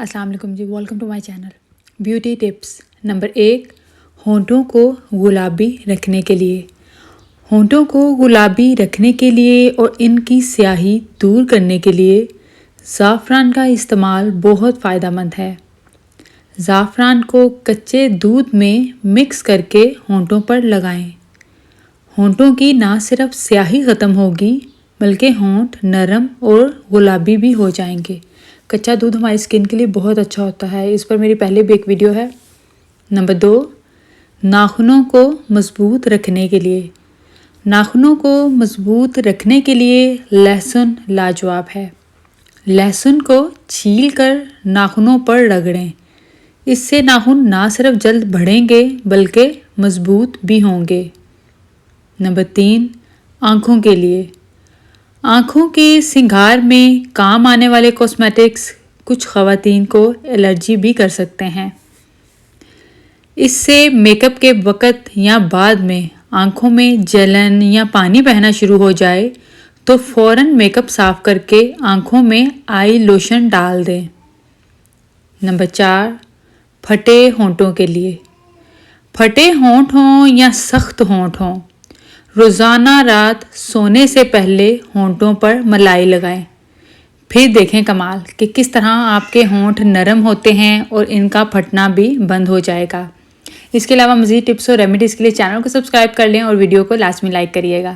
السلام علیکم جی، welcome to my channel beauty tips. Number 1، ہونٹوں کو گلابی رکھنے کے لیے۔ ہونٹوں کو گلابی رکھنے کے لیے اور ان کی سیاہی دور کرنے کے لیے زعفران کا استعمال بہت فائدہ مند ہے۔ زعفران کو کچے دودھ میں مکس کر کے ہونٹوں پر لگائیں۔ ہونٹوں کی نہ صرف سیاہی ختم ہوگی بلکہ ہونٹ نرم اور گلابی بھی ہو جائیں گے۔ کچا دودھ ہماری اسکن کے لیے بہت اچھا ہوتا ہے، اس پر میری پہلے بھی ایک ویڈیو ہے۔ نمبر 2، ناخنوں کو مضبوط رکھنے کے لیے۔ ناخنوں کو مضبوط رکھنے کے لیے لہسن لاجواب ہے۔ لہسن کو چھیل کر ناخنوں پر رگڑیں، اس سے ناخن نہ صرف جلد بڑھیں گے بلکہ مضبوط بھی ہوں گے۔ نمبر 3، آنکھوں کے لیے۔ آنکھوں کے سنگار میں کام آنے والے کاسمیٹکس کچھ خواتین کو الرجی بھی کر سکتے ہیں۔ اس سے میک اپ کے وقت یا بعد میں آنکھوں میں جلن یا پانی بہنا شروع ہو جائے تو فوراً میک اپ صاف کر کے آنکھوں میں آئی لوشن ڈال دیں۔ نمبر 4، پھٹے ہونٹوں کے لیے۔ پھٹے ہونٹ ہوں یا سخت ہونٹ ہوں، روزانہ رات سونے سے پہلے ہونٹوں پر ملائی لگائیں، پھر دیکھیں کمال کہ کس طرح آپ کے ہونٹ نرم ہوتے ہیں اور ان کا پھٹنا بھی بند ہو جائے گا۔ اس کے علاوہ مزید ٹپس اور ریمیڈیز کے لیے چینل کو سبسکرائب کر لیں اور ویڈیو کو لازمی لائک کریے گا۔